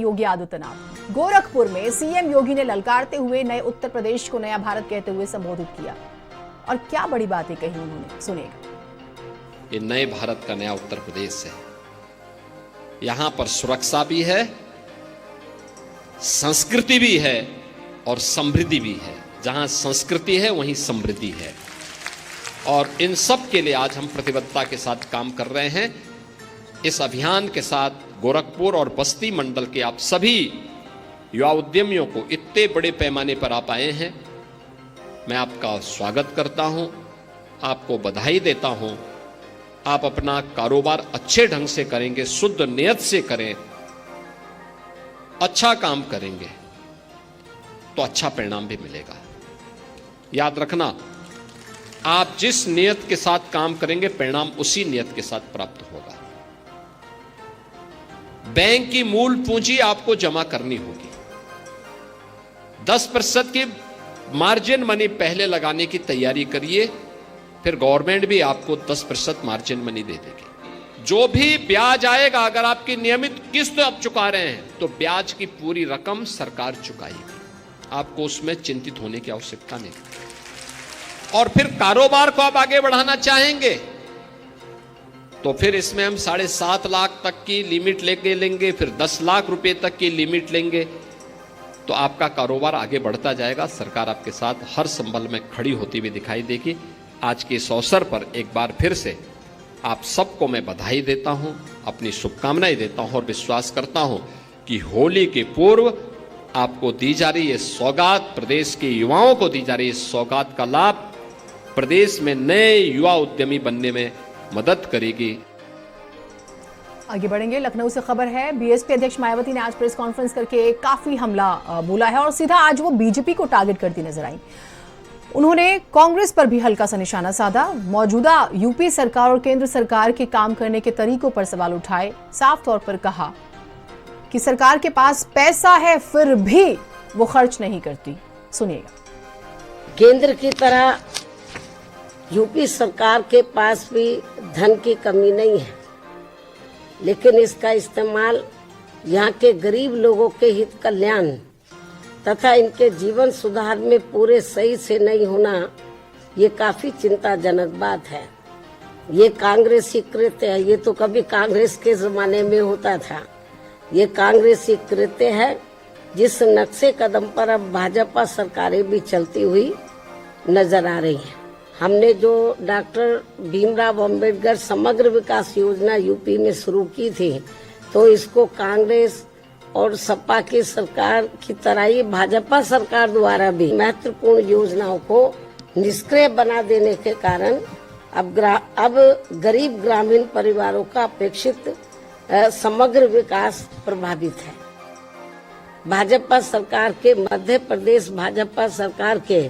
योगी आदित्यनाथ। गोरखपुर में सीएम योगी ने ललकारते हुए नए उत्तर प्रदेश को नया भारत कहते हुए संबोधित किया। और क्या बड़ी बातें कही उन्होंने, सुनिएगा। ये नए भारत का नया उत्तर प्रदेश है। यहां पर सुरक्षा भी है, संस्कृति भी है और समृद्धि भी है। जहां संस्कृति है वहीं समृद्धि है और इन सब के लिए आज हम प्रतिबद्धता के साथ काम कर रहे हैं। इस अभियान के साथ गोरखपुर और बस्ती मंडल के आप सभी युवा उद्यमियों को इतने बड़े पैमाने पर आप आए हैं, मैं आपका स्वागत करता हूं, आपको बधाई देता हूं। आप अपना कारोबार अच्छे ढंग से करेंगे, शुद्ध नियत से करें, अच्छा काम करेंगे तो अच्छा परिणाम भी मिलेगा। याद रखना, आप जिस नियत के साथ काम करेंगे परिणाम उसी नियत के साथ प्राप्त होगा। बैंक की मूल पूंजी आपको जमा करनी होगी। 10% की मार्जिन मनी पहले लगाने की तैयारी करिए, फिर गवर्नमेंट भी आपको 10% मार्जिन मनी दे देगी। जो भी ब्याज आएगा, अगर आपकी नियमित किस्त आप चुका रहे हैं तो ब्याज की पूरी रकम सरकार चुकाएगी। आपको उसमें चिंतित होने की आवश्यकता नहीं। और फिर कारोबार को आप आगे बढ़ाना चाहेंगे तो फिर इसमें हम 7.5 लाख तक की लिमिट लेंगे, फिर 10 लाख रुपए तक की लिमिट लेंगे तो आपका कारोबार आगे बढ़ता जाएगा। सरकार आपके साथ हर संबल में खड़ी होती हुई दिखाई देगी। आज के इस अवसर पर एक बार फिर से आप सबको मैं बधाई देता हूं, अपनी शुभकामनाएं देता हूं और विश्वास करता हूं कि होली के पूर्व आपको दी जा रही ये सौगात, प्रदेश के युवाओं को दी जा रही इस सौगात का लाभ प्रदेश में नए युवा उद्यमी बनने में मदद करेगी। आगे बढ़ेंगे। लखनऊ से खबर है, बीएसपी अध्यक्ष मायावती ने आज प्रेस कॉन्फ्रेंस करके काफी हमला बोला है और सीधा आज वो बीजेपी को टारगेट करती नजर आई। उन्होंने कांग्रेस पर भी हल्का सा निशाना साधा, मौजूदा यूपी सरकार और केंद्र सरकार के काम करने के तरीकों पर सवाल उठाए। साफ तौर पर कहा कि सरकार के पास पैसा है फिर भी वो खर्च नहीं करती। सुनिएगा। केंद्र की तरह यूपी सरकार के पास भी धन की कमी नहीं है, लेकिन इसका इस्तेमाल यहाँ के गरीब लोगों के हित कल्याण तथा इनके जीवन सुधार में पूरे सही से नहीं होना, ये काफी चिंताजनक बात है। ये कांग्रेसी कृत्य है। ये तो कभी कांग्रेस के जमाने में होता था। ये कांग्रेसी कृत्य है जिस नक्शे कदम पर अब भाजपा सरकारें भी चलती हुई नजर आ रही हैं। हमने जो डॉक्टर भीमराव अंबेडकर समग्र विकास योजना यूपी में शुरू की थी, तो इसको कांग्रेस और सपा की सरकार की तरह ही भाजपा सरकार द्वारा भी महत्वपूर्ण योजनाओं को निष्क्रिय बना देने के कारण अब गरीब ग्रामीण परिवारों का अपेक्षित समग्र विकास प्रभावित है। भाजपा सरकार के मध्य प्रदेश भाजपा सरकार के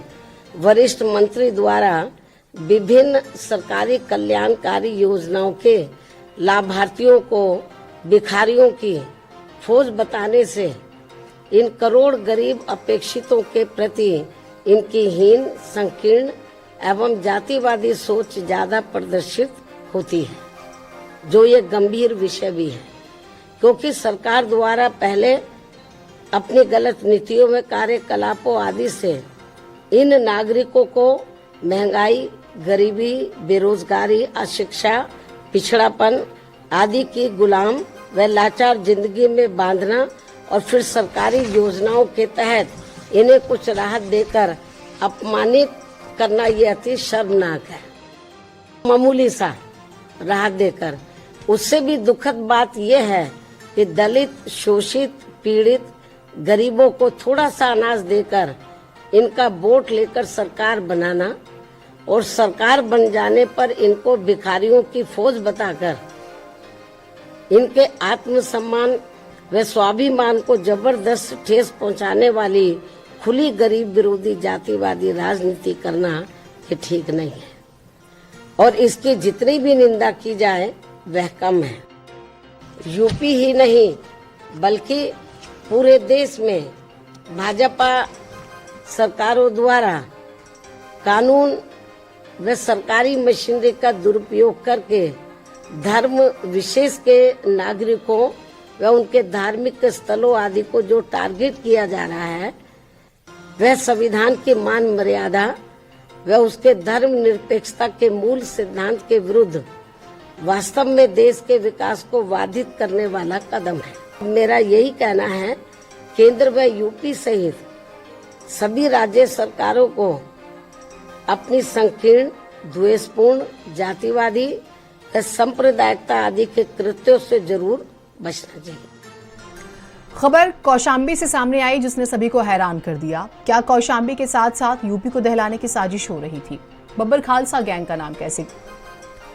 वरिष्ठ मंत्री द्वारा विभिन्न सरकारी कल्याणकारी योजनाओं के लाभार्थियों को भिखारियों की फौज बताने से इन करोड़ गरीब अपेक्षितों के प्रति इनकी हीन, संकीर्ण एवं जातिवादी सोच ज्यादा प्रदर्शित होती है, जो ये गंभीर विषय भी है। क्योंकि सरकार द्वारा पहले अपनी गलत नीतियों में कार्यकलापों आदि से इन नागरिकों को महंगाई, गरीबी, बेरोजगारी, अशिक्षा, पिछड़ापन आदि की गुलाम व लाचार जिंदगी में बांधना और फिर सरकारी योजनाओं के तहत इन्हें कुछ राहत देकर अपमानित करना, ये अति शर्मनाक है। मामूली सा राहत देकर, उससे भी दुखद बात यह है कि दलित, शोषित, पीड़ित गरीबों को थोड़ा सा अनाज देकर इनका वोट लेकर सरकार बनाना और सरकार बन जाने पर इनको भिखारियों की फौज बताकर इनके आत्मसम्मान व स्वाभिमान को जबरदस्त ठेस पहुंचाने वाली खुली गरीब विरोधी जातिवादी राजनीति करना ये ठीक नहीं है और इसकी जितनी भी निंदा की जाए वह कम है। यूपी ही नहीं बल्कि पूरे देश में भाजपा सरकारों द्वारा कानून व सरकारी मशीनरी का दुरुपयोग करके धर्म विशेष के नागरिकों व उनके धार्मिक स्थलों आदि को जो टारगेट किया जा रहा है, वह संविधान की मान मर्यादा व उसके धर्म निरपेक्षता के मूल सिद्धांत के विरुद्ध वास्तव में देश के विकास को बाधित करने वाला कदम है। मेरा यही कहना है, केंद्र व यूपी सहित सभी राज्य सरकारों को अपनी संकीर्ण, द्वेषपूर्ण, जातिवादी व सांप्रदायिकता आदि के कृत्यों से जरूर बचना चाहिए। खबर कौशाम्बी से सामने आई जिसने सभी को हैरान कर दिया। क्या कौशाम्बी के साथ साथ यूपी को दहलाने की साजिश हो रही थी? बब्बर खालसा गैंग का नाम कैसे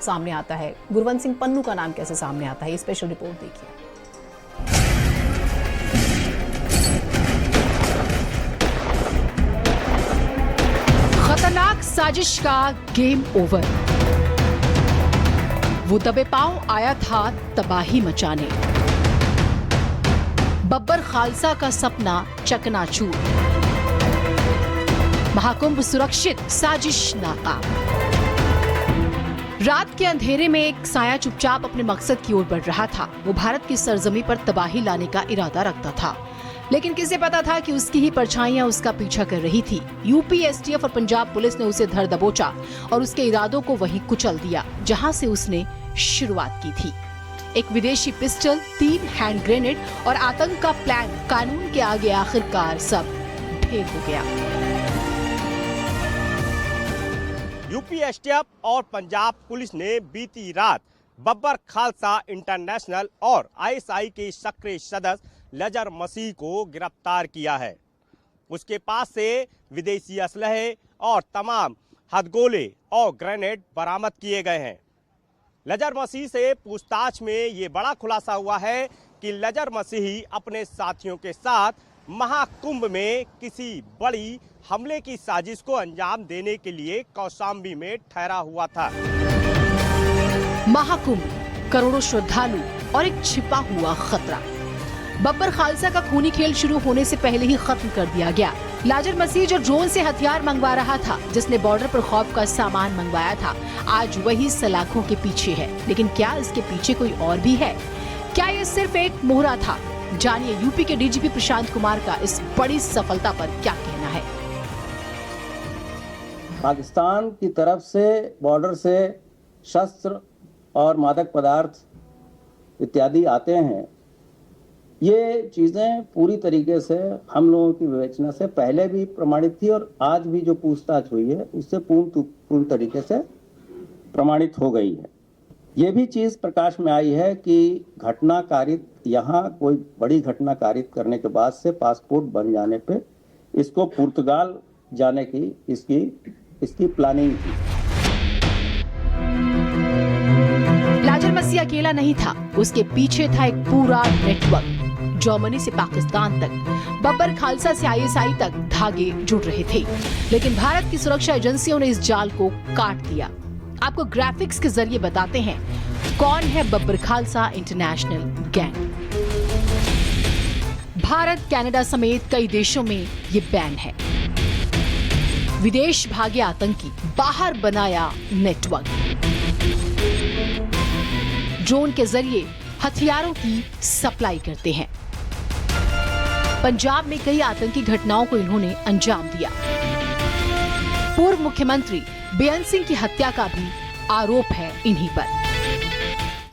सामने आता है? गुरवंत सिंह पन्नू का नाम कैसे सामने आता है? ये स्पेशल रिपोर्ट देखिए। खतरनाक साजिश का गेम ओवर। वो दबे पांव आया था तबाही मचाने। बब्बर खालसा का सपना चकनाचूर। महाकुंभ सुरक्षित, साजिश नाकाम। रात के अंधेरे में एक साया चुपचाप अपने मकसद की ओर बढ़ रहा था। वो भारत की सरजमी पर तबाही लाने का इरादा रखता था, लेकिन किसे पता था कि उसकी ही परछाइयां उसका पीछा कर रही थी। यूपी एसटीएफ और पंजाब पुलिस ने उसे धर दबोचा और उसके इरादों को वहीं कुचल दिया जहां से उसने शुरुआत की थी। एक विदेशी पिस्टल, 3 हैंड ग्रेनेड और आतंक का प्लान कानून के आगे आखिरकार सब ढेर हो गया। यूपी एसटीएफ और पंजाब पुलिस ने बीती रात बब्बर खालसा इंटरनेशनल और आईएसआई के सक्रिय सदस्य लजर मसीह को गिरफ्तार किया है। उसके पास से विदेशी असलहे और तमाम हथगोले और ग्रेनेड बरामद किए गए हैं। लजर मसीह से पूछताछ में ये बड़ा खुलासा हुआ है कि लजर मसीह अपने साथियों के साथ महाकुंभ में किसी बड़ी हमले की साजिश को अंजाम देने के लिए कौशाम्बी में ठहरा हुआ था। महाकुंभ, करोड़ों श्रद्धालु और एक छिपा हुआ खतरा। बब्बर खालसा का खूनी खेल शुरू होने से पहले ही खत्म कर दिया गया। लाजर मसीह जो ड्रोन से हथियार मंगवा रहा था, जिसने बॉर्डर पर खौफ का सामान मंगवाया था, आज वही सलाखों के पीछे है। लेकिन क्या इसके पीछे कोई और भी है? क्या ये सिर्फ एक मोहरा था? जानिए यूपी के डीजीपी प्रशांत कुमार का इस बड़ी सफलता पर क्या कहना है। पाकिस्तान की तरफ से बॉर्डर से शस्त्र और मादक पदार्थ इत्यादि आते हैं, ये चीज़ें पूरी तरीके से हम लोगों की विवेचना से पहले भी प्रमाणित थी और आज भी जो पूछताछ हुई है उससे पूर्ण तरीके से प्रमाणित हो गई है। ये भी चीज़ प्रकाश में आई है कि घटना कारित, यहाँ कोई बड़ी घटना कारित करने के बाद से पासपोर्ट बन जाने पे इसको पुर्तगाल जाने की इसकी प्लानिंग थी। लाजर मसीह अकेला नहीं था, उसके पीछे था एक पूरा नेटवर्क। जर्मनी से पाकिस्तान तक, बब्बर खालसा से आईएसआई तक धागे जुड़ रहे थे। लेकिन भारत की सुरक्षा एजेंसियों ने इस जाल को काट दिया। आपको ग्राफिक्स के जरिए बताते हैं कौन है Babbar Khalsa international gang. Bharat, Canada समेत कई देशों में ये बैन है। विदेश भागे आतंकी, बाहर बनाया नेटवर्क। ड्रोन के जरिए हथियारों की सप्लाई करते हैं। पंजाब में कई आतंकी घटनाओं को इन्होंने अंजाम दिया। पूर्व मुख्यमंत्री बेअंत सिंह की हत्या का भी आरोप है इन्हीं पर।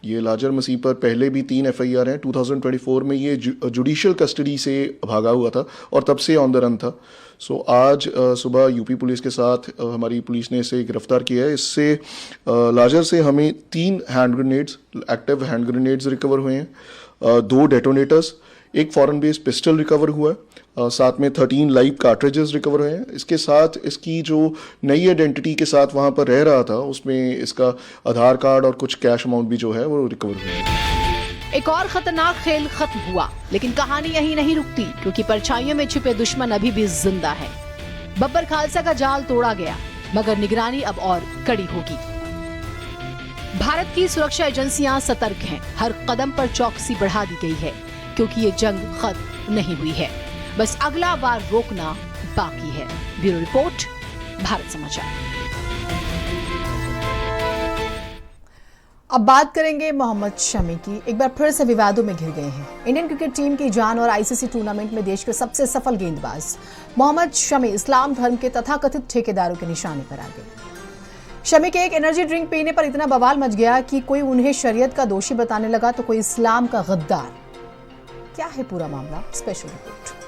ये लाजर मसीह पर पहले भी 3 एफआईआर हैं। 2024 में ये जुडिशियल कस्टडी से भागा हुआ था और तब से ऑन द रन था। सो आज सुबह यूपी पुलिस के साथ हमारी पुलिस ने इसे गिरफ्तार किया है। इससे लाजर से हमें 3 hand grenades, active hand grenades recover हुए हैं, 2 डेटोनेटर्स, एक फॉरेन बेस्ड पिस्टल रिकवर हुआ है, साथ में 13 लाइव कार्ट्रिजेस रिकवर हुए हैं। इसके साथ इसकी जो नई आइडेंटिटी के साथ वहाँ पर रह रहा था, उसमें इसका आधार कार्ड और कुछ कैश अमाउंट भी जो है वो रिकवर हुए हैं। एक और खतरनाक खेल खत्म हुआ, लेकिन कहानी यहीं नहीं रुकती, क्योंकि परछाइयों में छिपे दुश्मन अभी भी जिंदा है। बब्बर खालसा का जाल तोड़ा गया, मगर निगरानी अब और कड़ी होगी। भारत की सुरक्षा एजेंसियां सतर्क हैं। हर कदम पर चौकसी बढ़ा दी गई है, क्योंकि ये जंग खत्म नहीं हुई है, बस अगला बार रोकना बाकी है। ब्यूरो रिपोर्ट, भारत समाचार। अब बात करेंगे मोहम्मद शमी की। एक बार फिर से विवादों में घिर गए हैं इंडियन क्रिकेट टीम की जान और आईसीसी टूर्नामेंट में देश के सबसे सफल गेंदबाज मोहम्मद शमी इस्लाम धर्म के तथाकथित ठेकेदारों के निशाने पर आ गए। शमी के एक एनर्जी ड्रिंक पीने पर इतना बवाल मच गया कि कोई उन्हें शरीयत का दोषी बताने लगा तो कोई इस्लाम का गद्दार। क्या है पूरा मामला, स्पेशल रिपोर्ट।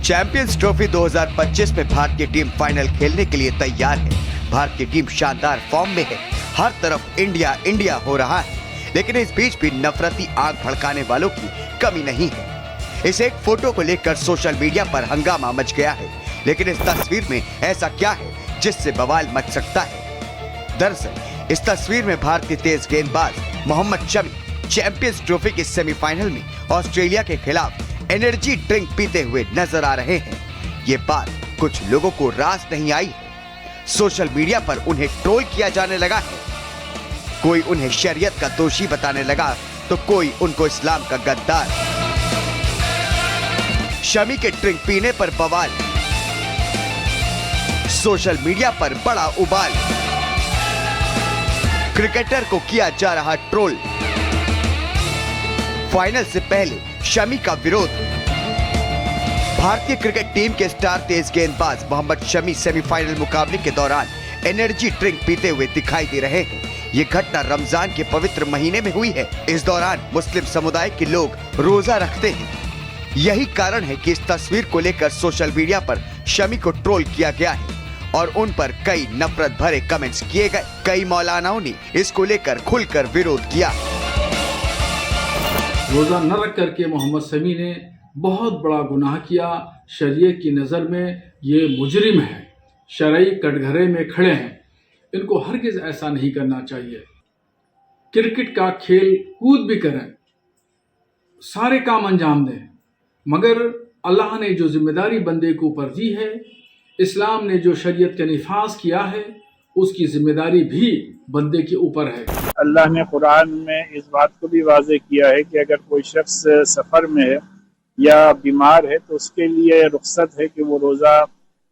चैंपियंस ट्रॉफी 2025 में भारतीय टीम फाइनल खेलने के लिए तैयार है। भारतीय टीम शानदार फॉर्म में है, हर तरफ इंडिया इंडिया हो रहा है, लेकिन इस बीच भी नफरती आग भड़काने वालों की कमी नहीं है। इस एक फोटो को लेकर सोशल मीडिया पर हंगामा मच गया है, लेकिन इस तस्वीर में ऐसा क्या है जिससे बवाल मच सकता है? दरअसल इस तस्वीर में भारतीय तेज गेंदबाज मोहम्मद शमी चैंपियंस ट्रॉफी के सेमीफाइनल में ऑस्ट्रेलिया के खिलाफ एनर्जी ड्रिंक पीते हुए नजर आ रहे हैं। ये बात कुछ लोगों को रास नहीं आई है। सोशल मीडिया पर उन्हें ट्रोल किया जाने लगा है। कोई उन्हें शरीयत का दोषी बताने लगा तो कोई उनको इस्लाम का गद्दार। शमी के ड्रिंक पीने पर बवाल, सोशल मीडिया पर बड़ा उबाल, क्रिकेटर को किया जा रहा ट्रोल। फाइनल से पहले शमी का विरोध। भारतीय क्रिकेट टीम के स्टार तेज गेंदबाज मोहम्मद शमी सेमीफाइनल मुकाबले के दौरान एनर्जी ड्रिंक पीते हुए दिखाई दे रहे हैं। ये घटना रमजान के पवित्र महीने में हुई है। इस दौरान मुस्लिम समुदाय के लोग रोजा रखते हैं। यही कारण है कि इस तस्वीर को लेकर सोशल मीडिया पर शमी को ट्रोल किया गया है और उन पर कई नफरत भरे कमेंट्स किए गए। कई मौलानाओं ने इसको लेकर खुलकर विरोध किया। रोज़ा न रख करके मोहम्मद शमी ने बहुत बड़ा गुनाह किया। शरीयत की नज़र में ये मुजरिम है, शरई कटघरे में खड़े हैं। इनको हरगिज़ ऐसा नहीं करना चाहिए। क्रिकेट का खेल कूद भी करें, सारे काम अंजाम दें, मगर अल्लाह ने जो जिम्मेदारी बंदे को ऊपर दी है, इस्लाम ने जो शरीयत का निफाज किया है, उसकी जिम्मेदारी भी बंदे के ऊपर है। अल्लाह ने कुरान में इस बात को भी वाज़ेह किया है कि अगर कोई शख्स सफ़र में है या बीमार है तो उसके लिए रुख्सत है कि वो रोज़ा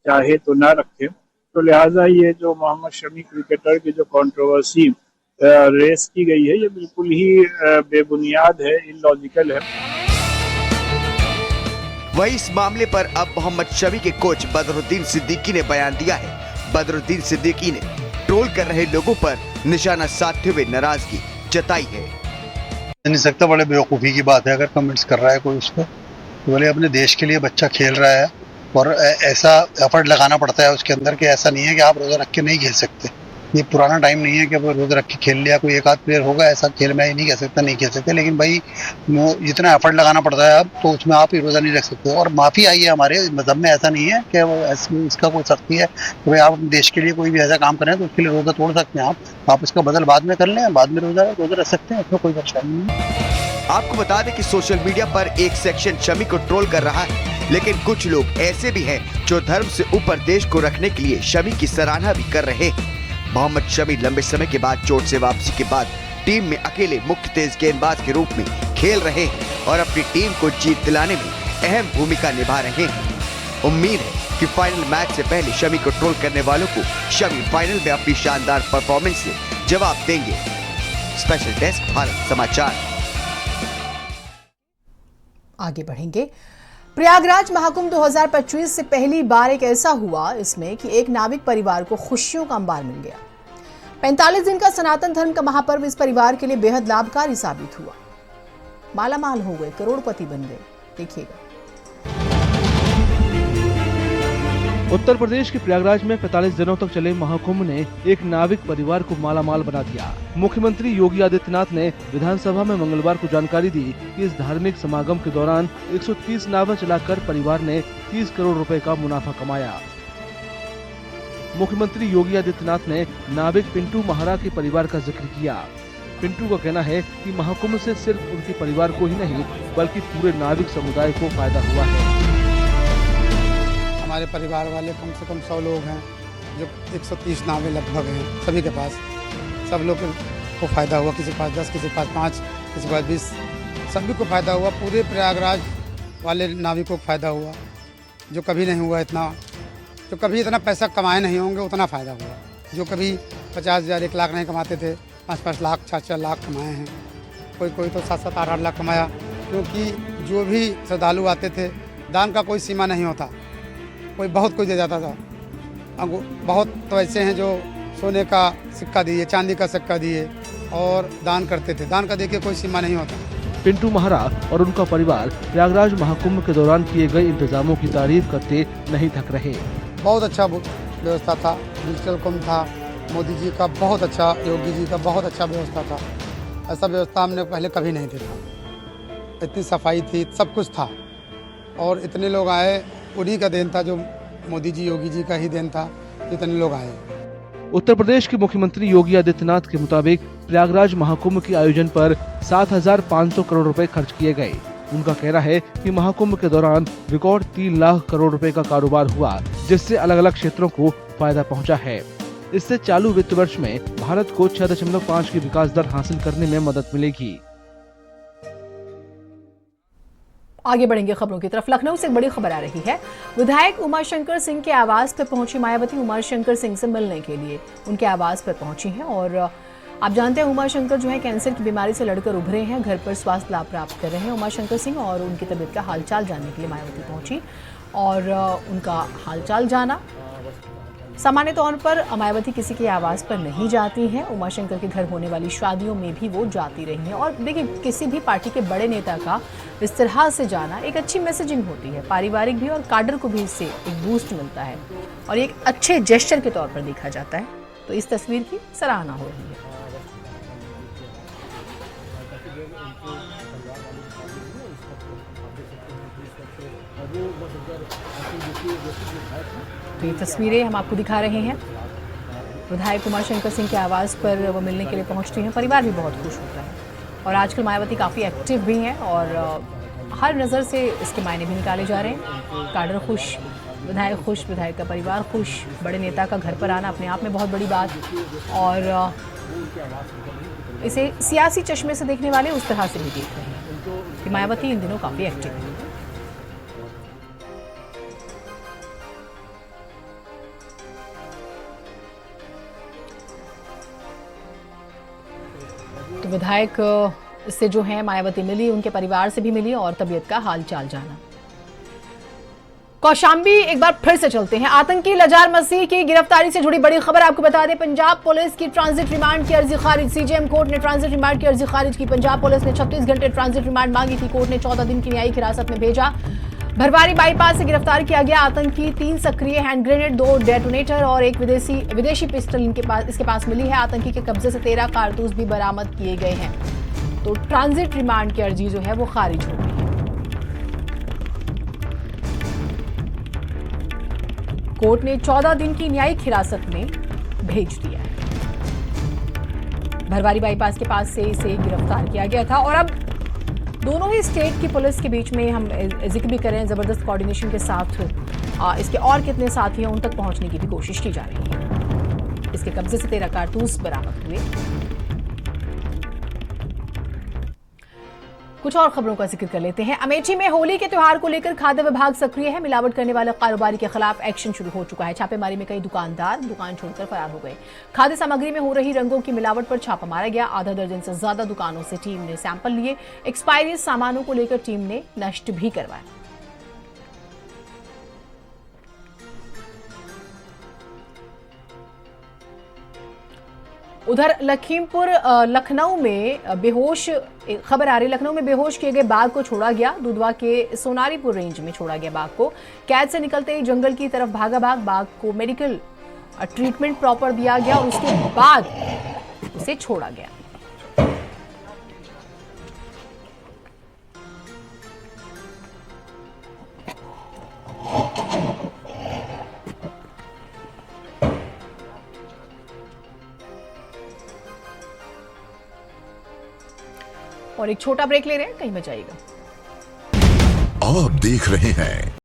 चाहे तो ना रखे। तो लिहाजा ये जो मोहम्मद शमी क्रिकेटर की जो कंट्रोवर्सी रेस की गई है, ये बिल्कुल ही बेबुनियाद है, इलॉजिकल है। वही इस मामले पर अब मोहम्मद शमी के कोच बदरुद्दीन सिद्दीकी ने बयान दिया है। बदरुद्दीन सिद्दीकी ने ट्रोल कर रहे लोगों पर निशाना साधते हुए नाराजगी जताई है। नहीं सकता, बड़े बेवकूफ़ी की बात है अगर कमेंट्स कर रहा है कोई उस पर। बोले अपने देश के लिए बच्चा खेल रहा है और ऐसा एफर्ट लगाना पड़ता है उसके अंदर कि ऐसा नहीं है कि आप रोज़ा रख के नहीं खेल सकते। ये पुराना टाइम नहीं है कि वो रोज़ा रख के खेल लिया, कोई एक आध प्लेयर होगा ऐसा खेल में ही नहीं कह सकता नहीं खेल सकते, लेकिन भाई जितना एफर्ट लगाना पड़ता है अब तो उसमें आप ही रोज़ा नहीं रख सकते। और माफ़ी आई है हमारे मज़हब में, ऐसा नहीं है कि इसका कोई सख्ती है कि भाई आप देश के लिए कोई भी ऐसा काम करें तो उसके लिए रोज़ा तोड़ सकते हैं। आप इसका बदल बाद में कर लें, बाद में रोज़ा रख सकते हैं, उसमें कोई परेशानी नहीं है। आपको बता दें कि सोशल मीडिया पर एक सेक्शन शमी को ट्रोल कर रहा है, लेकिन कुछ लोग ऐसे भी हैं जो धर्म से ऊपर देश को रखने के लिए शमी की सराहना भी कर रहे हैं। मोहम्मद शमी लंबे समय के बाद चोट से वापसी के बाद टीम में अकेले मुख्य तेज गेंदबाज के रूप में खेल रहे हैं और अपनी टीम को जीत दिलाने में अहम भूमिका निभा रहे हैं। उम्मीद है कि फाइनल मैच से पहले शमी को ट्रोल करने वालों को शमी फाइनल में अपनी शानदार परफॉर्मेंस से जवाब देंगे। स्पेशल डेस्क भारत समाचार। आगे बढ़ेंगे। प्रयागराज महाकुंभ 2025 से पहली बार एक ऐसा हुआ इसमें कि एक नाविक परिवार को खुशियों का अंबार मिल गया। 45 दिन का सनातन धर्म का महापर्व इस परिवार के लिए बेहद लाभकारी साबित हुआ। मालामाल हो गए, करोड़पति बन गए। देखिएगा। उत्तर प्रदेश के प्रयागराज में 45 दिनों तक चले महाकुंभ ने एक नाविक परिवार को मालामाल बना दिया। मुख्यमंत्री योगी आदित्यनाथ ने विधानसभा में मंगलवार को जानकारी दी कि इस धार्मिक समागम के दौरान 130 नावें चलाकर परिवार ने 30 करोड़ रुपए का मुनाफा कमाया। मुख्यमंत्री योगी आदित्यनाथ ने नाविक पिंटू महारा के परिवार का जिक्र किया। पिंटू का कहना है कि महाकुंभ से सिर्फ उनके परिवार को ही नहीं बल्कि पूरे नाविक समुदाय को फायदा हुआ है। हमारे परिवार वाले कम से कम 100 लोग हैं, जो 130 नावें लगभग हैं सभी के पास। सब लोग को फ़ायदा हुआ, किसी के पास 10, किसी के पास 5, किसी के पास 20, सभी को फ़ायदा हुआ। पूरे प्रयागराज वाले नाविकों को फ़ायदा हुआ, जो कभी नहीं हुआ इतना जो कभी इतना पैसा कमाए नहीं होंगे उतना फ़ायदा हुआ। जो कभी 50,000 1 लाख नहीं कमाते थे, 5-5 लाख 4-4 लाख कमाए हैं। कोई तो 7-7 8-8 लाख कमाया, क्योंकि जो भी श्रद्धालु आते थे, दान का कोई सीमा नहीं होता, बहुत कुछ दे जाता था। बहुत तो ऐसे हैं जो सोने का सिक्का दिए, चांदी का सिक्का दिए और दान करते थे। दान का देखिए कोई सीमा नहीं होता। पिंटू महारा और उनका परिवार प्रयागराज महाकुंभ के दौरान किए गए इंतजामों की तारीफ करते नहीं थक रहे। बहुत अच्छा व्यवस्था था, डिजिटल कुंभ था, मोदी जी का बहुत अच्छा, योगी जी का बहुत अच्छा व्यवस्था था। ऐसा व्यवस्था हमने पहले कभी नहीं देखा। इतनी सफाई थी, सब कुछ था और इतने लोग आए, उन्हीं का देन था, जो मोदी जी योगी जी का ही देन था, इतने लोग आए। उत्तर प्रदेश के मुख्यमंत्री योगी आदित्यनाथ के मुताबिक प्रयागराज महाकुंभ के आयोजन पर 7,500 करोड़ रुपए खर्च किए गए। उनका कहना है कि महाकुंभ के दौरान रिकॉर्ड 3 लाख करोड़ रुपए का कारोबार हुआ, जिससे अलग अलग क्षेत्रों को फायदा पहुंचा है। इससे चालू वित्त वर्ष में भारत को 6.5 की विकास दर हासिल करने में मदद मिलेगी। आगे बढ़ेंगे खबरों की तरफ। लखनऊ से एक बड़ी खबर आ रही है। विधायक उमाशंकर सिंह के आवास पर पहुंची मायावती उमाशंकर सिंह से मिलने के लिए उनके आवास पर पहुंची हैं और आप जानते हैं उमाशंकर जो है कैंसर की बीमारी से लड़कर उभरे हैं, घर पर स्वास्थ्य लाभ प्राप्त कर रहे हैं उमाशंकर सिंह, और उनकी तबीयत का हालचाल जानने के लिए मायावती पहुंची और उनका हालचाल जाना। सामान्य तौर पर मायावती किसी के आवास पर नहीं जाती हैं, उमाशंकर के घर होने वाली शादियों में भी वो जाती रही हैं। और देखिए, किसी भी पार्टी के बड़े नेता का इस तरह से जाना एक अच्छी मैसेजिंग होती है, पारिवारिक भी और काडर को भी इससे एक बूस्ट मिलता है और एक अच्छे जेस्चर के तौर पर देखा जाता है। तो इस तस्वीर की सराहना हो रही है। तो ये तस्वीरें हम आपको दिखा रहे हैं। विधायक उमाशंकर सिंह के आवास पर वो मिलने के लिए पहुंचती हैं, परिवार भी बहुत खुश होता है और आजकल मायावती काफ़ी एक्टिव भी हैं और हर नज़र से इसके मायने भी निकाले जा रहे हैं। काडर खुश, विधायक खुश, विधायक का परिवार खुश, बड़े नेता का घर पर आना अपने आप में बहुत बड़ी बात और इसे सियासी चश्मे से देखने वाले उस तरह से भी देख रहे हैं कि मायावती इन दिनों काफ़ी एक्टिव है। तो विधायक से जो है मायावती मिली, उनके परिवार से भी मिली और तबीयत का हाल चाल जाना। कौशाम्बी एक बार फिर से चलते हैं। आतंकी लजार मसीह की गिरफ्तारी से जुड़ी बड़ी खबर आपको बता दें। पंजाब पुलिस की ट्रांजिट रिमांड की अर्जी खारिज। सीजेएम कोर्ट ने ट्रांजिट रिमांड की अर्जी खारिज की। पंजाब पुलिस ने 36 घंटे ट्रांजिट रिमांड मांगी थी। कोर्ट ने 14 दिन की न्यायिक हिरासत में भेजा। भरवारी बाईपास से गिरफ्तार किया गया आतंकी 3 सक्रिय हैंड ग्रेनेड, 2 डेटोनेटर और एक विदेशी पिस्टल इसके पास मिली है। आतंकी के कब्जे से 13 कारतूस भी बरामद किए गए हैं। तो ट्रांजिट रिमांड की अर्जी जो है वो खारिज हो गई है। कोर्ट ने 14 दिन की न्यायिक हिरासत में भेज दिया है। भरवारी बाईपास के पास से इसे गिरफ्तार किया गया था और अब दोनों ही स्टेट की पुलिस के बीच में हम जिक्र भी करें, जबरदस्त कोऑर्डिनेशन के साथ इसके और कितने साथी हैं उन तक पहुंचने की भी कोशिश की जा रही है। इसके कब्जे से 13 कारतूस बरामद हुए। कुछ और खबरों का जिक्र कर लेते हैं। अमेठी में होली के त्योहार को लेकर खाद्य विभाग सक्रिय है। मिलावट करने वाले कारोबारी के खिलाफ एक्शन शुरू हो चुका है। छापेमारी में कई दुकानदार दुकान छोड़कर फरार हो गए। खाद्य सामग्री में हो रही रंगों की मिलावट पर छापा मारा गया। आधा दर्जन से ज्यादा दुकानों से टीम ने सैंपल लिए। एक्सपायरी सामानों को लेकर टीम ने नष्ट भी करवाया। उधर लखनऊ में बेहोश खबर आ रही है। लखनऊ में बेहोश किए गए बाघ को छोड़ा गया। दुधवा के सोनारीपुर रेंज में छोड़ा गया बाघ को। कैद से निकलते ही जंगल की तरफ भागा बाघ को मेडिकल ट्रीटमेंट प्रॉपर दिया गया और उसके बाद उसे छोड़ा गया। और एक छोटा ब्रेक ले रहे हैं, कहीं मत जाइएगा। आप देख रहे हैं